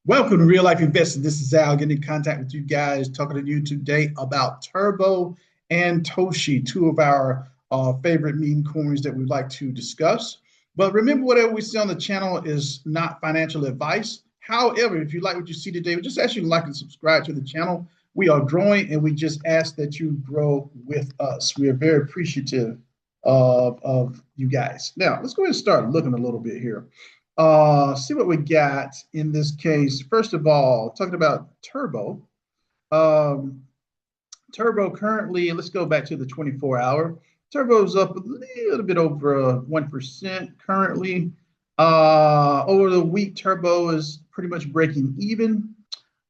Welcome to Real Life Investing. This is Al getting in contact with you guys, talking to you today about Turbo and Toshi, two of our favorite meme coins that we'd like to discuss. But remember, whatever we see on the channel is not financial advice. However, if you like what you see today, we just ask you to like and subscribe to the channel. We are growing, and we just ask that you grow with us. We are very appreciative of you guys. Now, let's go ahead and start looking a little bit here. See what we got in this case. First of all, talking about Turbo. Um, Turbo currently, let's go back to the 24-hour. Turbo's up a little bit over 1% currently. Over the week, Turbo is pretty much breaking even.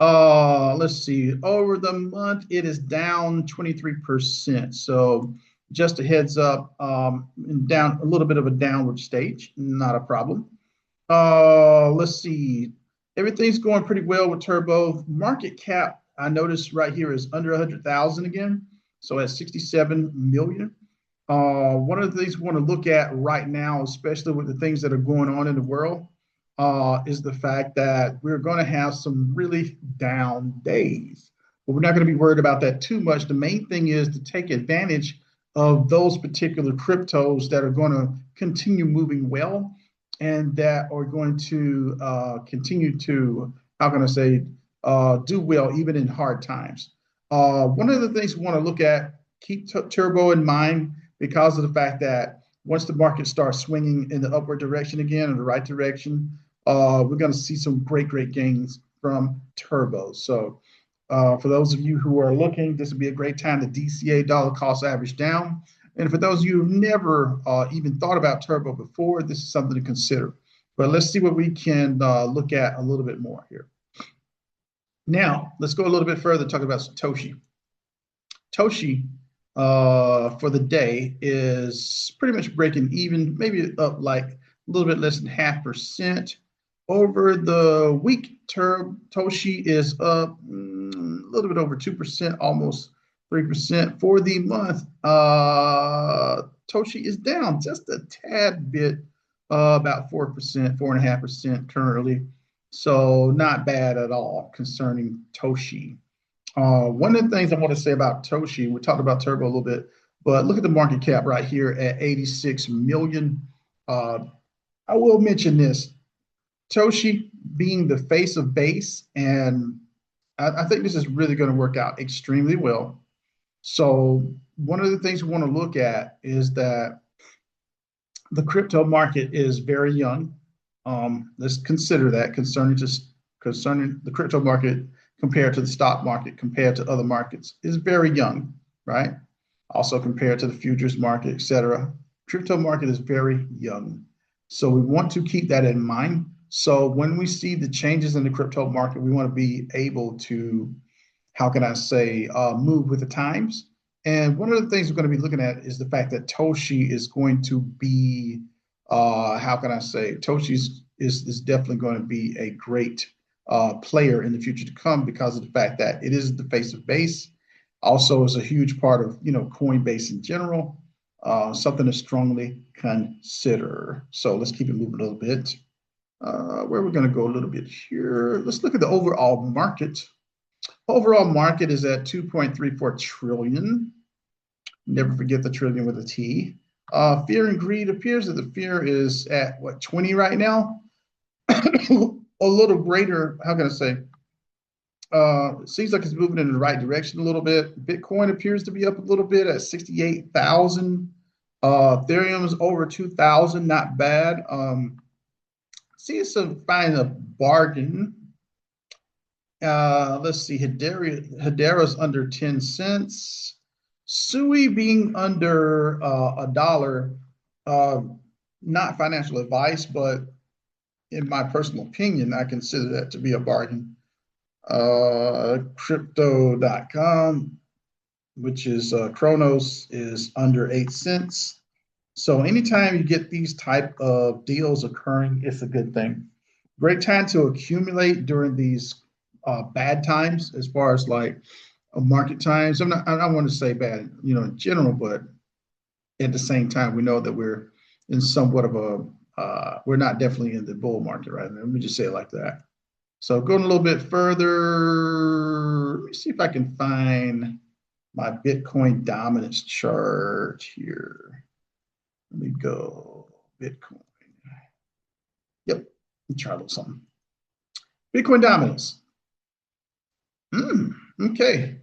Let's see. Over the month, it is down 23%. So just a heads up, down a little bit of a downward stage, not a problem. Let's see. Everything's going pretty well with Turbo. Market cap, I noticed right here is under 100,000 again. So at 67 million. One of the things we want to look at right now, especially with the things that are going on in the world, is the fact that we're going to have some really down days. But we're not going to be worried about that too much. The main thing is to take advantage of those particular cryptos that are going to continue moving well and that are going to continue to, how can I say, do well even in hard times. One of the things we want to look at, keep Turbo in mind because of the fact that once the market starts swinging in the upward direction again, in the right direction, we're going to see some great gains from Turbo. So for those of you who are looking, this would be a great time to DCA dollar cost average down. And for those of you who've never even thought about Turbo before, this is something to consider. But let's see what we can look at a little bit more here. Now, let's go a little bit further, talking about Toshi. Toshi for the day is pretty much breaking even, maybe up like a little bit less than 0.5%. Over the week, Toshi is up a little bit over 2%, almost 3%. For the month, Toshi is down just a tad bit, about 4%, 4.5% currently. So not bad at all concerning Toshi. One of the things I want to say about Toshi, we talked about Turbo a little bit, but look at the market cap right here at 86 million. I will mention this. Toshi being the face of base, and I think this is really going to work out extremely well. So one of the things we want to look at is that the crypto market is very young. Let's consider that concerning the crypto market compared to the stock market, compared to other markets, is very young, right? Also compared to the futures market, et cetera. Crypto market is very young. So we want to keep that in mind. So when we see the changes in the crypto market, we want to be able to, how can I say, move with the times. And one of the things we're going to be looking at is the fact that Toshi is going to be, how can I say, Toshi is definitely going to be a great player in the future to come because of the fact that it is the face of base. Also is a huge part of, Coinbase in general, something to strongly consider. So let's keep it moving a little bit. Where we're going to go a little bit here. Let's look at the overall market. Overall market is at 2.34 trillion. Never forget the trillion with a T. Fear and greed appears that the fear is at what, 20 right now? A little greater, how can I say? It seems like it's moving in the right direction a little bit. Bitcoin appears to be up a little bit at 68,000. Ethereum is over 2,000, not bad. See some find a bargain. Let's see, Hedera's under 10 cents. Sui being under a dollar. Not financial advice, but in my personal opinion, I consider that to be a bargain. Crypto.com, which is Kronos, is under 8 cents. So anytime you get these type of deals occurring, it's a good thing. Great time to accumulate during these bad times, as far as like market times. I don't want to say bad, in general, but at the same time, we know that we're in somewhat of a we're not definitely in the bull market right now. Let me just say it like that. So going a little bit further, let me see if I can find my Bitcoin dominance chart here. Let me go Bitcoin. Yep, let me try a little something. Bitcoin dominance. Okay.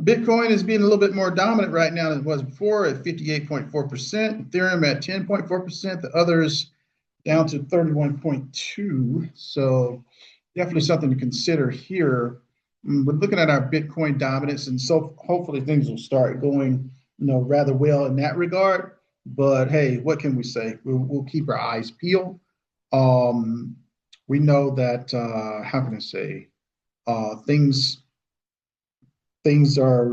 Bitcoin is being a little bit more dominant right now than it was before at 58.4%. Ethereum at 10.4%. The others down to 31.2. So definitely something to consider here. We're looking at our Bitcoin dominance, and so hopefully things will start going, rather well in that regard. But hey, what can we say? We'll keep our eyes peeled. Um, we know that how can I say things are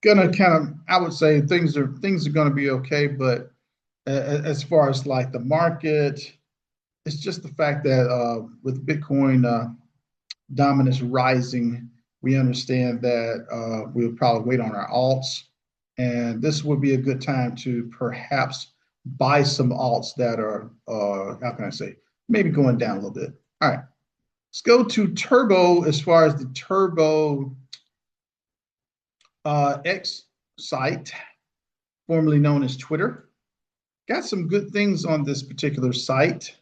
gonna kind of, I would say things are gonna be okay, but as far as like the market, it's just the fact that with Bitcoin dominance rising, we understand that we'll probably wait on our alts, and this would be a good time to perhaps buy some alts that are how can I say, maybe going down a little bit. All right, let's go to Turbo. As far as the Turbo X site, formerly known as Twitter. Got some good things on this particular site.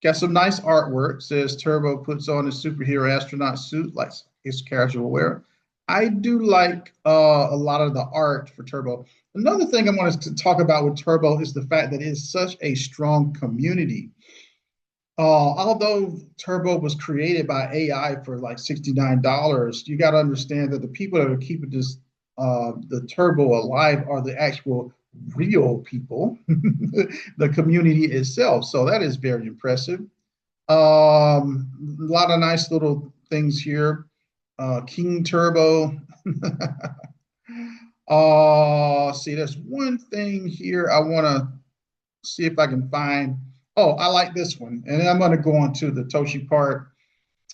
Got some nice artwork. Says Turbo puts on a superhero astronaut suit like his casual wear. I do like a lot of the art for Turbo. Another thing I wanted to talk about with Turbo is the fact that it is such a strong community. Although Turbo was created by AI for like $69, you got to understand that the people that are keeping this the Turbo alive are the actual real people, the community itself. So that is very impressive. A lot of nice little things here. King Turbo. See, there's one thing here I want to see if I can find. Oh, I like this one. And then I'm going to go on to the Toshi part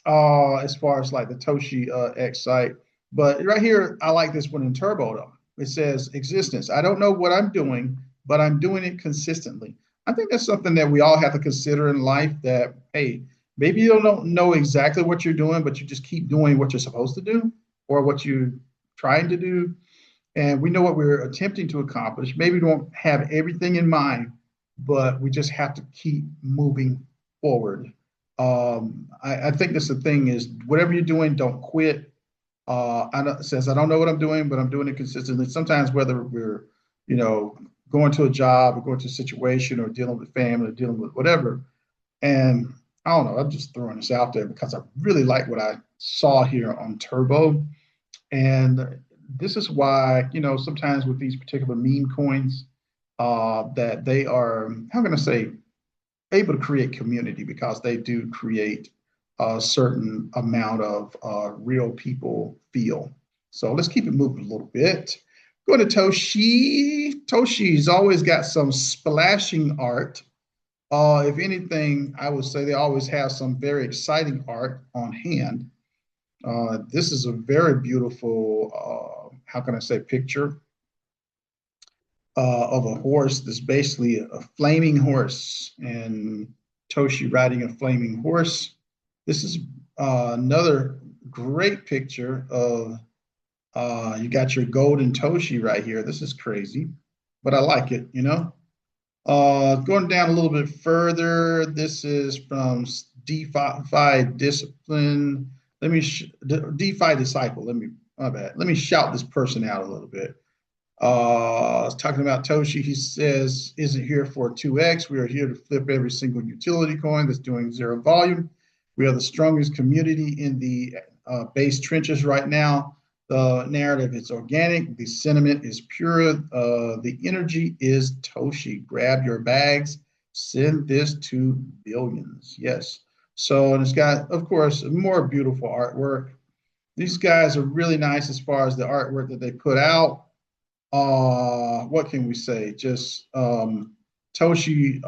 as far as like the Toshi X site. But right here, I like this one in Turbo though. It says existence. I don't know what I'm doing, but I'm doing it consistently. I think that's something that we all have to consider in life that, hey, maybe you don't know exactly what you're doing, but you just keep doing what you're supposed to do or what you're trying to do. And we know what we're attempting to accomplish. Maybe we don't have everything in mind, but we just have to keep moving forward. I think that's the thing is whatever you're doing, don't quit. It says I don't know what I'm doing, but I'm doing it consistently. Sometimes whether we're, you know, going to a job or going to a situation or dealing with family or dealing with whatever. And I don't know, I'm just throwing this out there because I really like what I saw here on Turbo. And this is why, sometimes with these particular meme coins, that they are, how can I say, able to create community because they do create a certain amount of real people feel. So let's keep it moving a little bit. Go to Toshi. Toshi's always got some splashing art. If anything, I would say they always have some very exciting art on hand. This is a very beautiful, how can I say, picture of a horse that's basically a flaming horse, and Toshi riding a flaming horse. This is another great picture of, you got your golden Toshi right here. This is crazy, but I like it. Going down a little bit further, this is from DeFi Discipline. DeFi Disciple. My bad. Let me shout this person out a little bit. Talking about Toshi, he says, isn't here for 2x. We are here to flip every single utility coin that's doing zero volume. We are the strongest community in the base trenches right now. The narrative is organic. The sentiment is pure. The energy is Toshi. Grab your bags. Send this to billions. Yes. So, and it's got, of course, more beautiful artwork. These guys are really nice as far as the artwork that they put out. What can we say? Just Toshi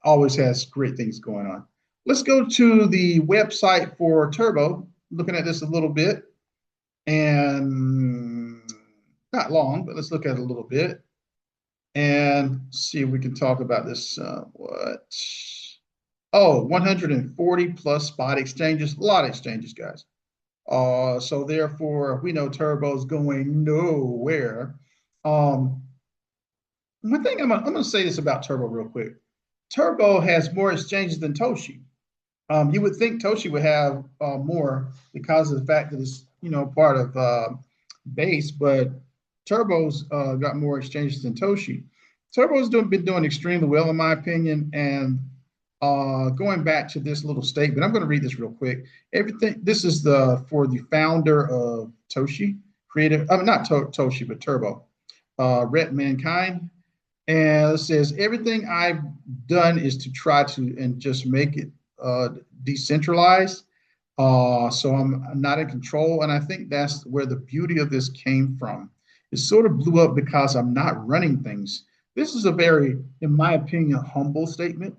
always has great things going on. Let's go to the website for Turbo. Looking at this a little bit, and not long, but let's look at it a little bit and see if we can talk about this. Oh, 140 plus spot exchanges, a lot of exchanges, guys. So therefore, we know Turbo's going nowhere. Um, One thing I'm gonna say this about Turbo real quick. Turbo has more exchanges than Toshi. You would think Toshi would have more because of the fact that it's part of Base, but Turbo's got more exchanges than Toshi. Turbo's been doing extremely well in my opinion, and going back to this little statement, I'm going to read this real quick. Everything. This is the for the founder of Toshi, creative. I mean, not Toshi, but Turbo, Ret Mankind. And it says, everything I've done is to try to and just make it decentralized. So I'm not in control. And I think that's where the beauty of this came from. It sort of blew up because I'm not running things. This is a very, in my opinion, humble statement,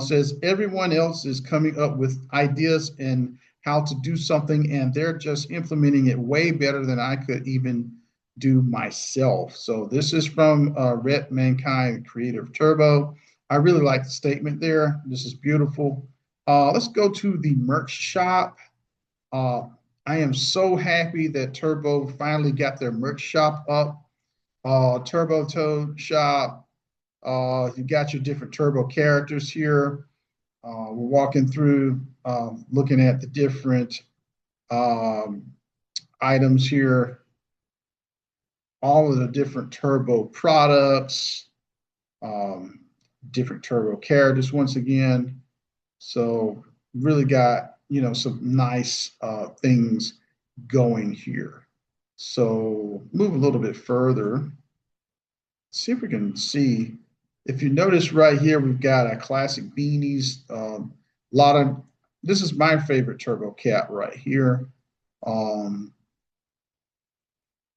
says everyone else is coming up with ideas and how to do something, and they're just implementing it way better than I could even do myself. So this is from Ret Mankind Creative Turbo. I really like the statement there. This is beautiful. Let's go to the merch shop. Uh, I am so happy that Turbo finally got their merch shop up. Turbo Toad shop. You got your different Turbo characters here. We're walking through, looking at the different um, items here, all of the different Turbo products, um, different Turbo characters once again. So really got, some nice things going here. So move a little bit further. See if we can see. If you notice right here, we've got a classic beanies. A lot of this is my favorite turbo cap right here. Um,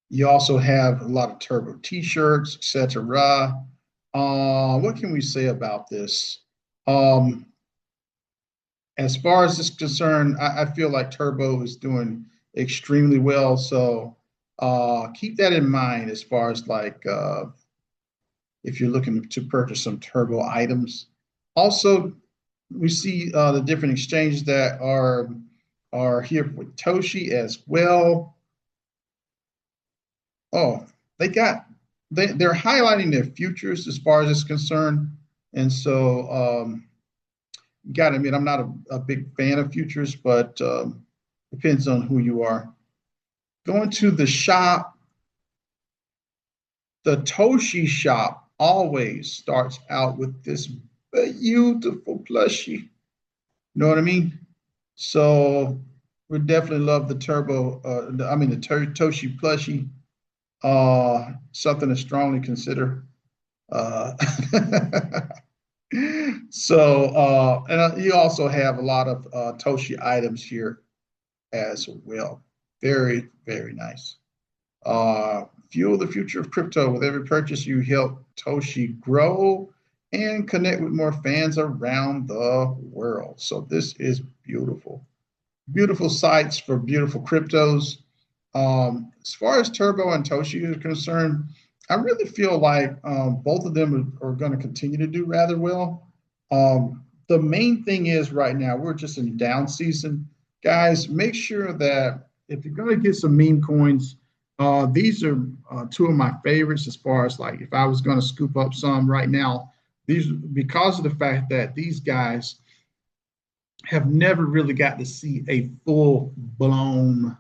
you also have a lot of turbo t-shirts, etc. What can we say about this? Um, as far as this is concerned, I feel like Turbo is doing extremely well. So keep that in mind as far as like if you're looking to purchase some Turbo items. Also, we see the different exchanges that are here with Toshi as well. Oh, they got they're highlighting their futures as far as it's concerned, and so got to admit I'm not a big fan of futures, but depends on who you are. Going to the shop, the Toshi shop always starts out with this beautiful plushie. You know what I mean? So we definitely love the turbo. The Toshi plushie. Something to strongly consider. Uh, and you also have a lot of Toshi items here as well. Very, very nice. Fuel the future of crypto. With every purchase, you help Toshi grow and connect with more fans around the world. So this is beautiful. Beautiful sites for beautiful cryptos. As far as Turbo and Toshi are concerned, I really feel like both of them are going to continue to do rather well. The main thing is right now, we're just in down season. Guys, make sure that if you're going to get some meme coins, these are two of my favorites as far as like if I was going to scoop up some right now, these because of the fact that these guys have never really got to see a full blown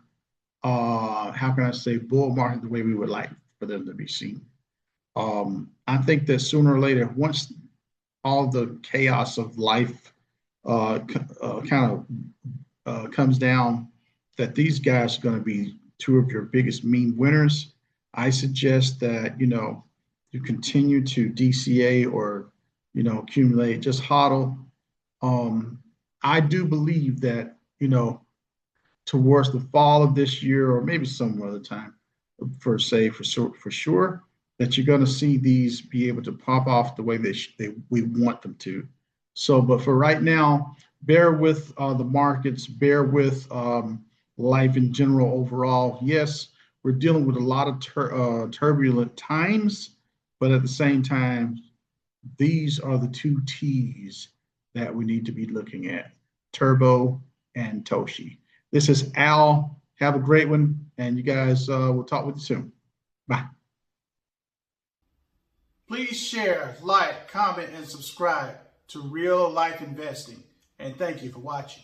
how can I say bull market the way we would like for them to be seen. I think that sooner or later, once all the chaos of life kind of comes down, that these guys are going to be two of your biggest meme winners. I suggest that you continue to DCA or accumulate, just hodl. I do believe that towards the fall of this year or maybe some other time, for sure that you're going to see these be able to pop off the way we want them to. So, but for right now, bear with the markets, bear with life in general overall. Yes, we're dealing with a lot of turbulent times, but at the same time, these are the two T's that we need to be looking at: Turbo and Toshi. This is Al. Have a great one, and you guys will talk with you soon. Bye. Please share, like, comment, and subscribe to Real Life Investing. And thank you for watching.